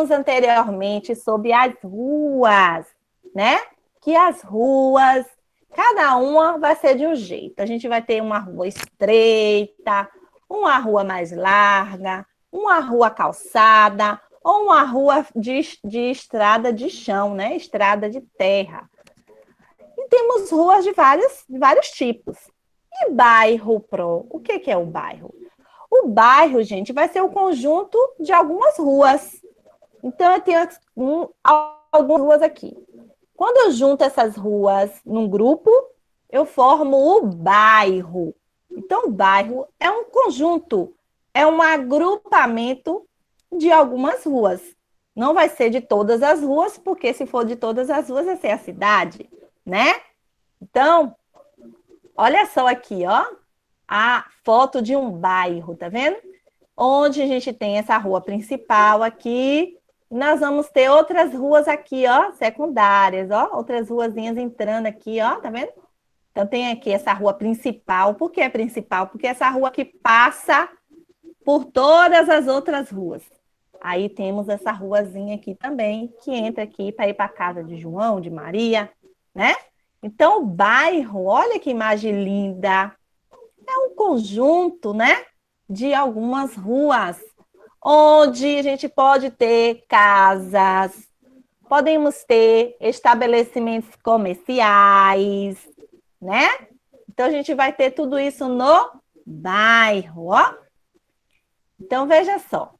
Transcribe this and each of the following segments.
vimos anteriormente sobre as ruas, né? Que as ruas, cada uma vai ser de um jeito. A gente vai ter uma rua estreita, uma rua mais larga, uma rua calçada, ou uma rua de estrada de chão, né? Estrada de terra. E temos ruas de vários tipos. E bairro, Pro? O que é o bairro? O bairro, gente, vai ser o conjunto de algumas ruas. Então, eu tenho algumas ruas aqui. Quando eu junto essas ruas num grupo, eu formo o bairro. Então, o bairro é um conjunto, é um agrupamento de algumas ruas. Não vai ser de todas as ruas, porque se for de todas as ruas, vai ser a cidade, né? Então, olha só aqui, ó, a foto de um bairro, tá vendo? Onde a gente tem essa rua principal aqui, nós vamos ter outras ruas aqui, ó, secundárias, ó, outras ruazinhas entrando aqui, ó, tá vendo? Então tem aqui essa rua principal. Por que é principal? Porque essa rua que passa por todas as outras ruas. Aí temos essa ruazinha aqui também, que entra aqui para ir para a casa de João, de Maria, né? Então o bairro, olha que imagem linda. É um conjunto, né, de algumas ruas, onde a gente pode ter casas, podemos ter estabelecimentos comerciais, né? Então, a gente vai ter tudo isso no bairro, ó. Então, veja só.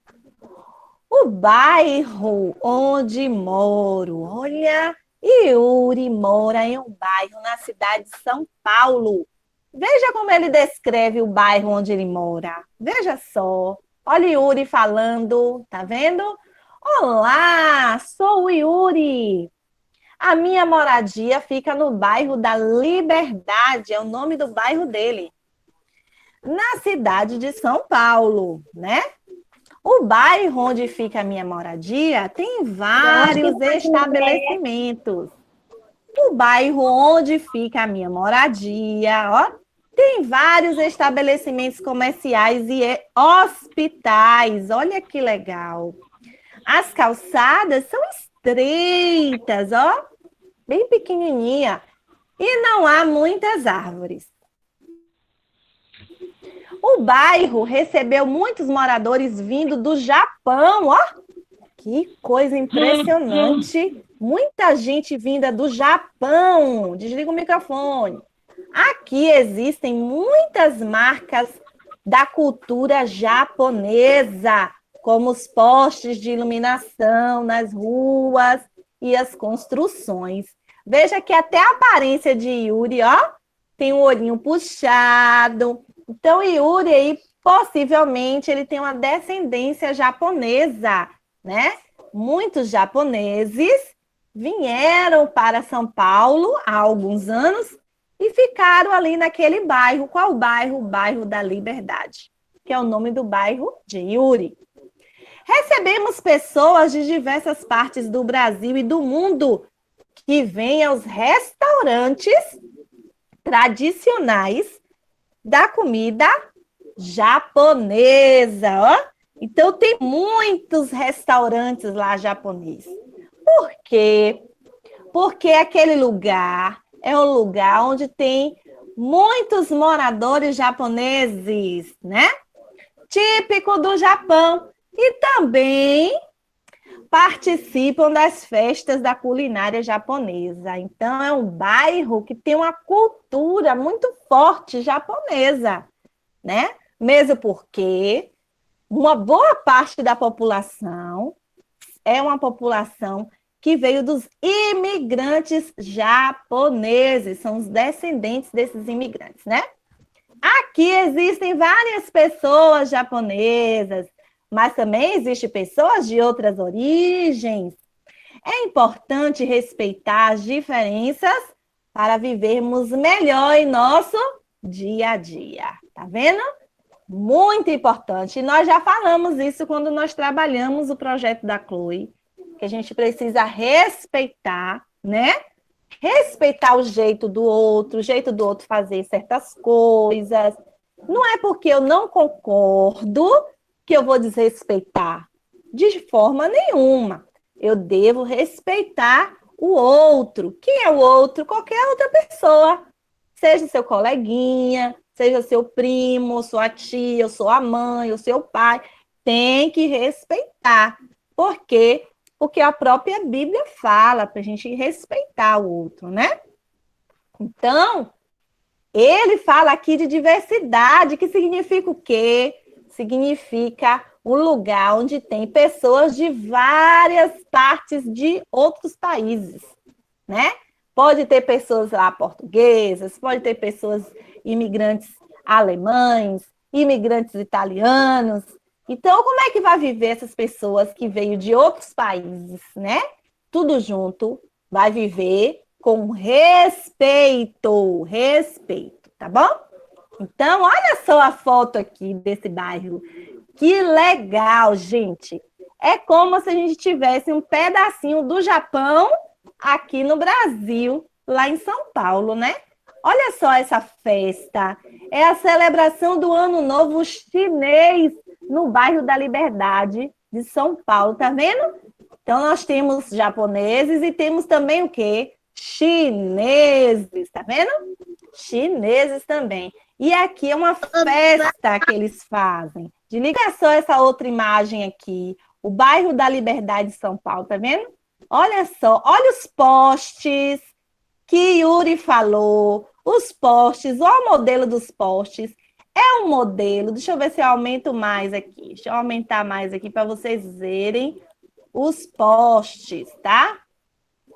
O bairro onde moro, olha, Yuri mora em um bairro na cidade de São Paulo. Veja como ele descreve o bairro onde ele mora. Veja só. Olha o Yuri falando, tá vendo? Olá, sou o Yuri. A minha moradia fica no bairro da Liberdade, é o nome do bairro dele, na cidade de São Paulo, né? O bairro onde fica a minha moradia tem vários estabelecimentos. O bairro onde fica a minha moradia, ó, tem vários estabelecimentos comerciais e hospitais. Olha que legal. As calçadas são estreitas, ó, bem pequenininha. E não há muitas árvores. O bairro recebeu muitos moradores vindo do Japão, ó. Que coisa impressionante. Muita gente vinda do Japão. Desliga o microfone. Aqui existem muitas marcas da cultura japonesa, como os postes de iluminação nas ruas e as construções. Veja que até a aparência de Yuri, ó, tem um olhinho puxado. Então, Yuri aí, possivelmente, ele tem uma descendência japonesa, né? Muitos japoneses vieram para São Paulo há alguns anos e ficaram ali naquele bairro. Qual bairro? O bairro da Liberdade, que é o nome do bairro de Yuri. Recebemos pessoas de diversas partes do Brasil e do mundo que vêm aos restaurantes tradicionais da comida japonesa, ó. Então, tem muitos restaurantes lá japoneses. Por quê? Porque aquele lugar é um lugar onde tem muitos moradores japoneses, né? Típico do Japão. E também participam das festas da culinária japonesa. Então, é um bairro que tem uma cultura muito forte japonesa, né? Mesmo porque uma boa parte da população é uma população que veio dos imigrantes japoneses, são os descendentes desses imigrantes, né? Aqui existem várias pessoas japonesas, mas também existem pessoas de outras origens. É importante respeitar as diferenças para vivermos melhor em nosso dia a dia. Tá vendo? Muito importante. E nós já falamos isso quando nós trabalhamos o projeto da Chloe, que a gente precisa respeitar, né? Respeitar o jeito do outro fazer certas coisas. Não é porque eu não concordo que eu vou desrespeitar. De forma nenhuma. Eu devo respeitar o outro. Quem é o outro? Qualquer outra pessoa. Seja seu coleguinha, seja seu primo, sua tia, sua mãe, o seu pai. Tem que respeitar. Por quê? Porque a própria Bíblia fala para a gente respeitar o outro, né? Então, ele fala aqui de diversidade, que significa o quê? Significa um lugar onde tem pessoas de várias partes de outros países, né? Pode ter pessoas lá portuguesas, pode ter pessoas imigrantes alemães, imigrantes italianos. Então, como é que vai viver essas pessoas que veio de outros países, né? Tudo junto, vai viver com respeito, tá bom? Então, olha só a foto aqui desse bairro. Que legal, gente. É como se a gente tivesse um pedacinho do Japão aqui no Brasil, lá em São Paulo, né? Olha só essa festa. É a celebração do Ano Novo Chinês no bairro da Liberdade de São Paulo, tá vendo? Então, nós temos japoneses e temos também o quê? Chineses, tá vendo? Chineses também. E aqui é uma festa que eles fazem. Liga só essa outra imagem aqui. O bairro da Liberdade de São Paulo, tá vendo? Olha só, olha os postes que Yuri falou. Os postes, olha o modelo dos postes. É um modelo, deixa eu ver se eu aumento mais aqui. Deixa eu aumentar mais aqui para vocês verem os postes, tá?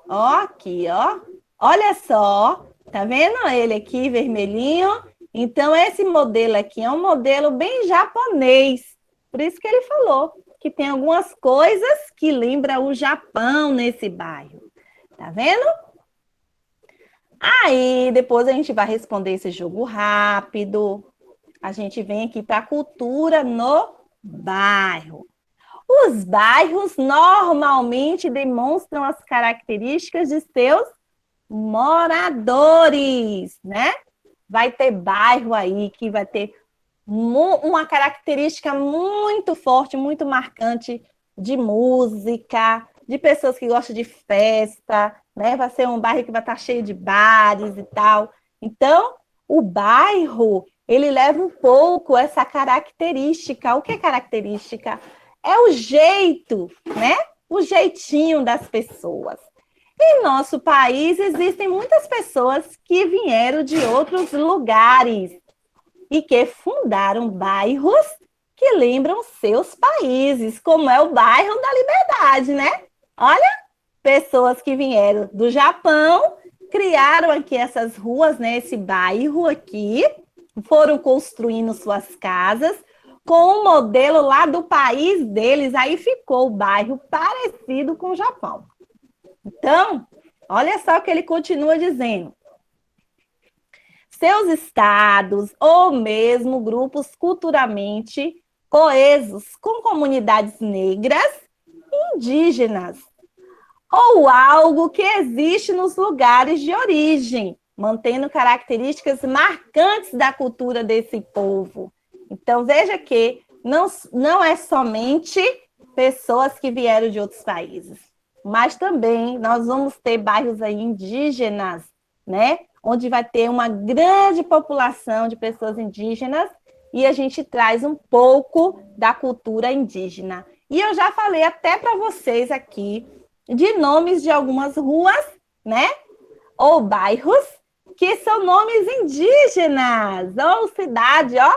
Ó, aqui, ó. Olha só, tá vendo ele aqui, vermelhinho? Então, esse modelo aqui é um modelo bem japonês. Por isso que ele falou que tem algumas coisas que lembram o Japão nesse bairro. Tá vendo? Aí, depois a gente vai responder esse jogo rápido. A gente vem aqui para a cultura no bairro. Os bairros normalmente demonstram as características de seus moradores, né? Vai ter bairro aí que vai ter uma característica muito forte, muito marcante de música, de pessoas que gostam de festa, né? Vai ser um bairro que vai estar cheio de bares e tal. Então, o bairro, ele leva um pouco essa característica. O que é característica? É o jeito, né? O jeitinho das pessoas. Em nosso país, existem muitas pessoas que vieram de outros lugares e que fundaram bairros que lembram seus países, como é o bairro da Liberdade, né? Olha, pessoas que vieram do Japão, criaram aqui essas ruas, né? Esse bairro aqui, foram construindo suas casas com um modelo lá do país deles, aí ficou o bairro parecido com o Japão. Então, olha só o que ele continua dizendo. Seus estados ou mesmo grupos culturalmente coesos com comunidades negras e indígenas, ou algo que existe nos lugares de origem, mantendo características marcantes da cultura desse povo. Então, veja que não é somente pessoas que vieram de outros países, mas também nós vamos ter bairros aí indígenas, né? Onde vai ter uma grande população de pessoas indígenas e a gente traz um pouco da cultura indígena. E eu já falei até para vocês aqui de nomes de algumas ruas, né? Ou bairros que são nomes indígenas, ou cidade, ó.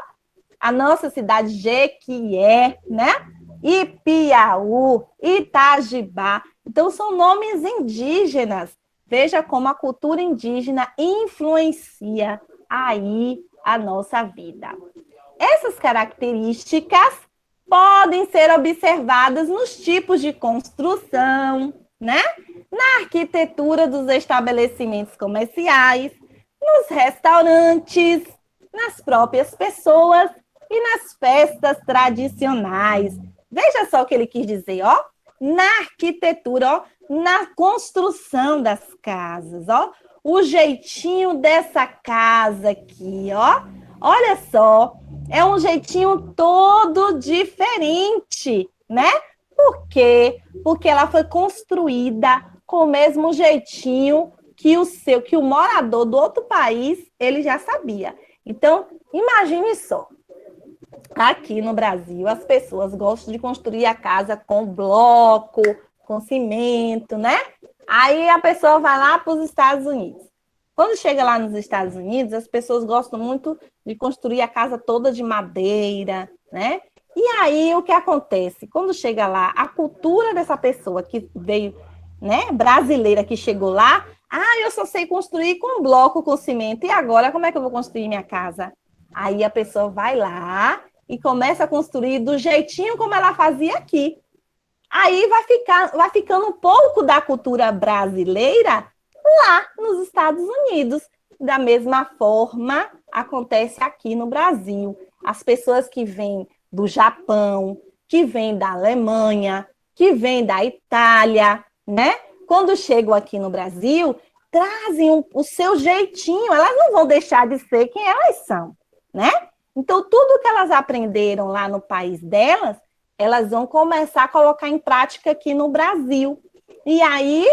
A nossa cidade Jequié, né? Ipiaú, Itajibá. Então, são nomes indígenas. Veja como a cultura indígena influencia aí a nossa vida. Essas características podem ser observadas nos tipos de construção, né? Na arquitetura dos estabelecimentos comerciais, nos restaurantes, nas próprias pessoas e nas festas tradicionais. Veja só o que ele quis dizer, ó. Na arquitetura, ó, na construção das casas, ó. O jeitinho dessa casa aqui, ó. Olha só, é um jeitinho todo diferente, né? Por quê? Porque ela foi construída com o mesmo jeitinho que o morador do outro país, ele já sabia. Então, imagine só, aqui no Brasil, as pessoas gostam de construir a casa com bloco, com cimento, né? Aí a pessoa vai lá para os Estados Unidos. Quando chega lá nos Estados Unidos, as pessoas gostam muito de construir a casa toda de madeira, né? E aí o que acontece? Quando chega lá, a cultura dessa pessoa que veio, né, brasileira que chegou lá, eu só sei construir com bloco, com cimento. E agora como é que eu vou construir minha casa? Aí a pessoa vai lá e começa a construir do jeitinho como ela fazia aqui. Aí vai ficando um pouco da cultura brasileira lá nos Estados Unidos. Da mesma forma, acontece aqui no Brasil. As pessoas que vêm do Japão, que vêm da Alemanha, que vêm da Itália, né? Quando chegam aqui no Brasil, trazem o seu jeitinho. Elas não vão deixar de ser quem elas são, né? Então, tudo que elas aprenderam lá no país delas, elas vão começar a colocar em prática aqui no Brasil. E aí,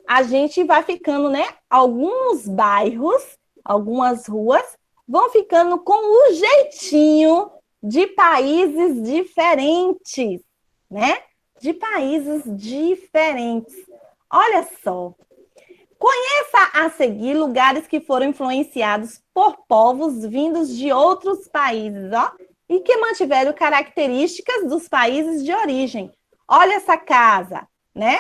a gente vai ficando, né? Alguns bairros, algumas ruas, vão ficando com o jeitinho de países diferentes, né? De países diferentes. Olha só. Conheça a seguir lugares que foram influenciados por povos vindos de outros países, ó, e que mantiveram características dos países de origem. Olha essa casa, né?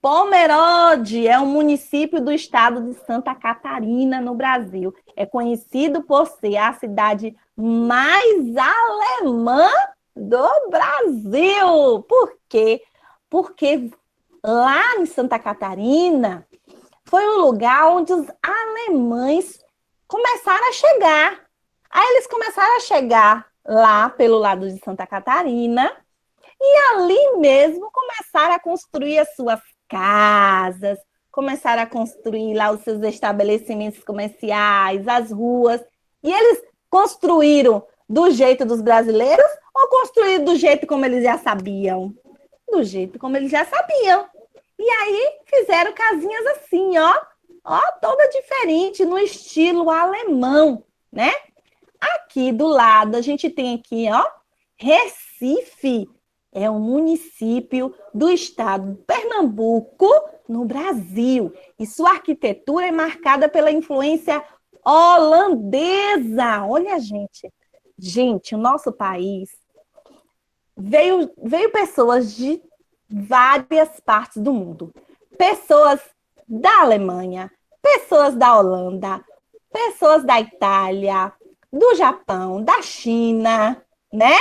Pomerode é um município do estado de Santa Catarina, no Brasil. É conhecido por ser a cidade mais alemã do Brasil. Por quê? Porque lá em Santa Catarina foi o lugar onde os alemães começaram a chegar. Aí eles começaram a chegar lá pelo lado de Santa Catarina e ali mesmo começaram a construir as suas casas, começaram a construir lá os seus estabelecimentos comerciais, as ruas. E eles construíram do jeito dos brasileiros ou construíram do jeito como eles já sabiam? Do jeito como eles já sabiam. E aí fizeram casinhas assim, ó, toda diferente, no estilo alemão, né? Aqui do lado a gente tem aqui, ó, Recife. É um município do estado de Pernambuco, no Brasil. E sua arquitetura é marcada pela influência holandesa. Olha, gente. Gente, o nosso país veio pessoas de várias partes do mundo. Pessoas da Alemanha, pessoas da Holanda, pessoas da Itália, do Japão, da China, né?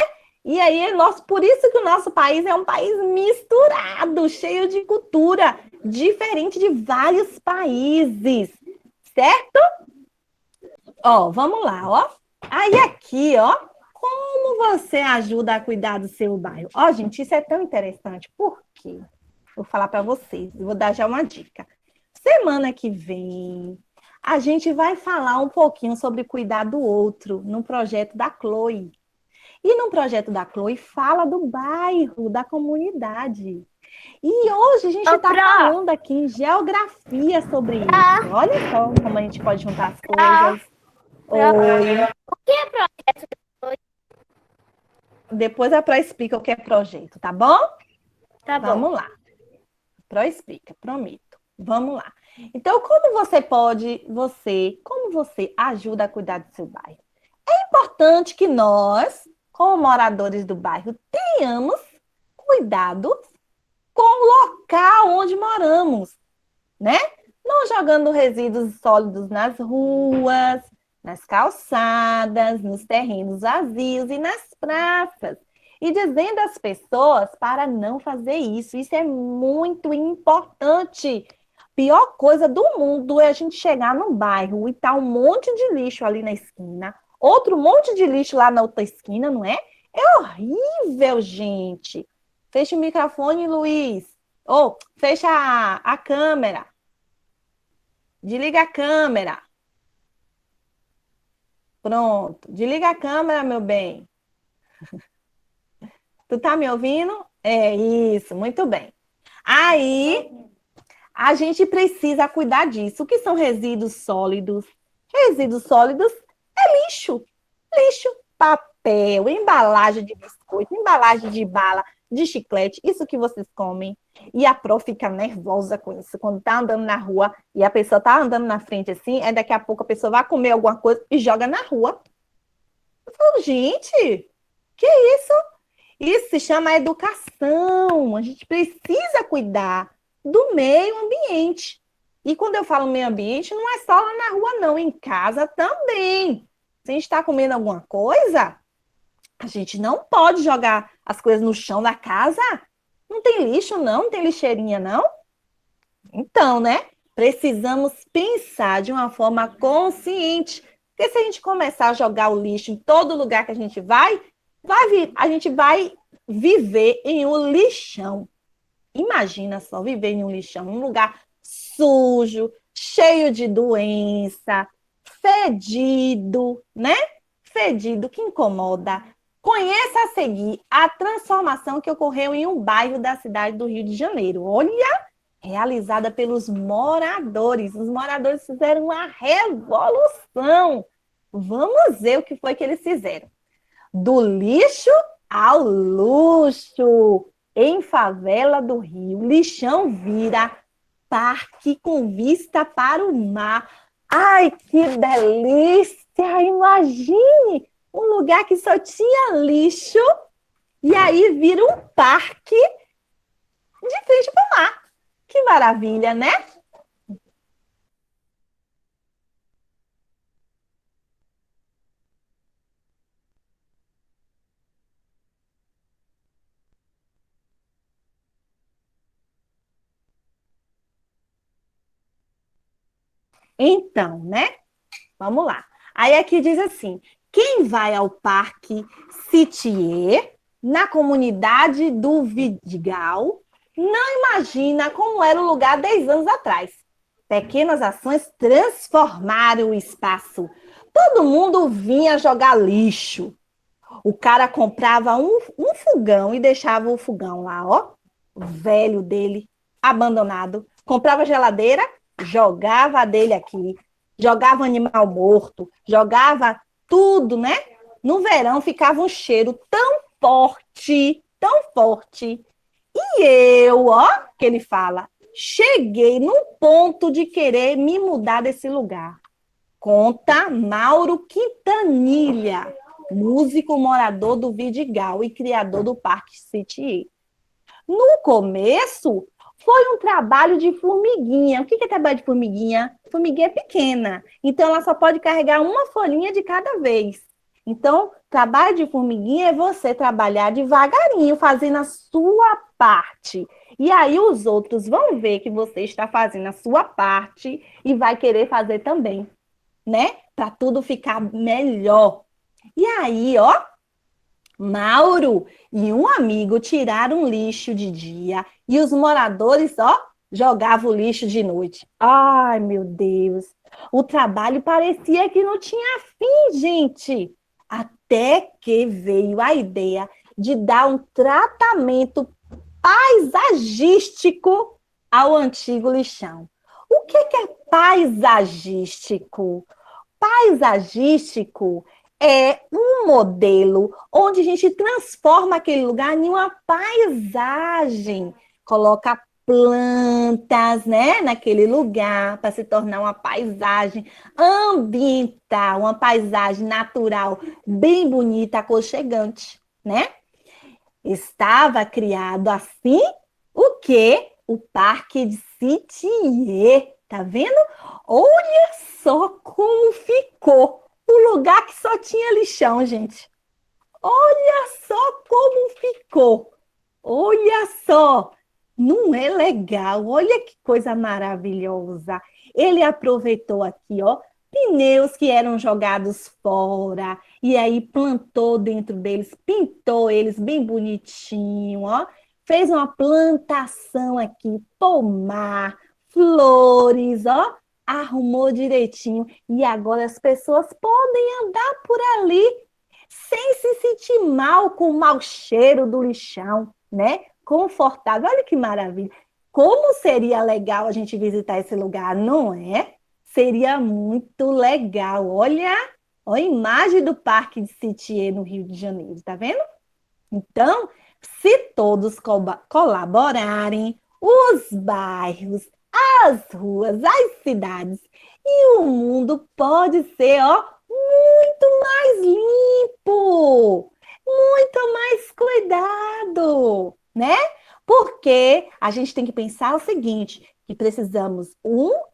E aí, por isso que o nosso país é um país misturado, cheio de cultura, diferente de vários países, certo? Ó, vamos lá, ó. Aí aqui, ó, como você ajuda a cuidar do seu bairro? Ó, gente, isso é tão interessante. Por quê? Vou falar para vocês, vou dar já uma dica. Semana que vem, a gente vai falar um pouquinho sobre cuidar do outro no projeto da Chloe. E no projeto da Chloe fala do bairro, da comunidade. E hoje a gente está falando aqui em geografia sobre isso. Olha só como a gente pode juntar as coisas. Oi. O que é projeto? Depois a Pro explica o que é projeto, tá bom? Tá bom. Vamos lá. Pro explica, prometo. Vamos lá. Então, como você ajuda a cuidar do seu bairro? É importante que nós, como moradores do bairro, tenhamos cuidado com o local onde moramos, né? Não jogando resíduos sólidos nas ruas, nas calçadas, nos terrenos vazios e nas praças. E dizendo às pessoas para não fazer isso. Isso é muito importante. Pior coisa do mundo é a gente chegar num bairro e tá um monte de lixo ali na esquina, outro monte de lixo lá na outra esquina, não é? É horrível, gente. Fecha o microfone, Luiz. Ou fecha a câmera. Desliga a câmera. Pronto. Desliga a câmera, meu bem. Tu tá me ouvindo? É isso, muito bem. Aí, a gente precisa cuidar disso. O que são resíduos sólidos? Resíduos sólidos é lixo. Lixo, papel, embalagem de biscoito, embalagem de bala, de chiclete, isso que vocês comem. E a Pro fica nervosa com isso. Quando tá andando na rua e a pessoa tá andando na frente assim, é daqui a pouco a pessoa vai comer alguma coisa e joga na rua. Eu falo, gente, que isso? Isso se chama educação. A gente precisa cuidar do meio ambiente. E quando eu falo meio ambiente, não é só lá na rua, não, em casa também. Se a gente está comendo alguma coisa, a gente não pode jogar as coisas no chão da casa. Não tem lixo, não, não tem lixeirinha, não. Então, né? Precisamos pensar de uma forma consciente. Porque se a gente começar a jogar o lixo em todo lugar que a gente vai, a gente vai viver em um lixão. Imagina só viver em um lixão, um lugar sujo, cheio de doença, fedido, né? Fedido, que incomoda. Conheça a seguir a transformação que ocorreu em um bairro da cidade do Rio de Janeiro. Olha, realizada pelos moradores. Os moradores fizeram uma revolução. Vamos ver o que foi que eles fizeram. Do lixo ao luxo. Em favela do Rio, lixão vira parque com vista para o mar. Ai, que delícia! Imagine um lugar que só tinha lixo e aí vira um parque de frente para o mar. Que maravilha, né? Então, né? Vamos lá. Aí aqui diz assim: quem vai ao Parque Citier, na comunidade do Vidigal, não imagina como era o lugar 10 anos atrás. Pequenas ações transformaram o espaço. Todo mundo vinha jogar lixo. O cara comprava um fogão e deixava o fogão lá, ó, velho dele, abandonado. Comprava geladeira, jogava a dele aqui, jogava animal morto, jogava tudo, né? No verão ficava um cheiro tão forte. E eu, ó, que ele fala, cheguei num ponto de querer me mudar desse lugar. Conta Mauro Quintanilha, músico morador do Vidigal e criador do Parque City. No começo, foi um trabalho de formiguinha. O que é trabalho de formiguinha? Formiguinha é pequena, então ela só pode carregar uma folhinha de cada vez. Então, trabalho de formiguinha é você trabalhar devagarinho, fazendo a sua parte. E aí os outros vão ver que você está fazendo a sua parte e vai querer fazer também, né? Para tudo ficar melhor. E aí, ó, Mauro e um amigo tiraram lixo de dia e os moradores, ó, jogavam o lixo de noite. Ai, meu Deus. O trabalho parecia que não tinha fim, gente. Até que veio a ideia de dar um tratamento paisagístico ao antigo lixão. O que é paisagístico? Paisagístico é um modelo onde a gente transforma aquele lugar em uma paisagem, coloca plantas, né, naquele lugar para se tornar uma paisagem ambiental, uma paisagem natural bem bonita, aconchegante, né? Estava criado assim o quê? O Parque de Citier, tá vendo? Olha só como ficou o lugar que só tinha lixão, gente. Olha só como ficou. Olha só. Não é legal? Olha que coisa maravilhosa. Ele aproveitou aqui, ó, pneus que eram jogados fora e aí plantou dentro deles, pintou eles bem bonitinho, ó. Fez uma plantação aqui, pomar, flores, ó. Arrumou direitinho e agora as pessoas podem andar por ali sem se sentir mal com o mau cheiro do lixão, né? Confortável. Olha que maravilha. Como seria legal a gente visitar esse lugar, não é? Seria muito legal. Olha a imagem do Parque de Citier no Rio de Janeiro, tá vendo? Então, se todos colaborarem, os bairros, as ruas, as cidades e o mundo pode ser, ó, muito mais limpo, muito mais cuidado, né? Porque a gente tem que pensar o seguinte, que precisamos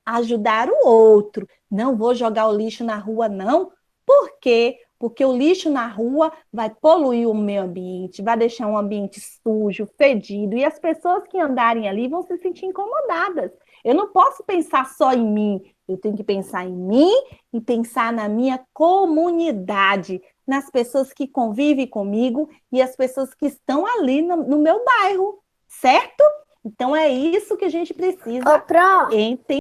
ajudar o outro. Não vou jogar o lixo na rua, não. Por quê? Porque o lixo na rua vai poluir o meio ambiente, vai deixar um ambiente sujo, fedido, e as pessoas que andarem ali vão se sentir incomodadas. Eu não posso pensar só em mim, eu tenho que pensar em mim e pensar na minha comunidade, nas pessoas que convivem comigo e as pessoas que estão ali no meu bairro, certo? Então é isso que a gente precisa Ô, Pro, entender.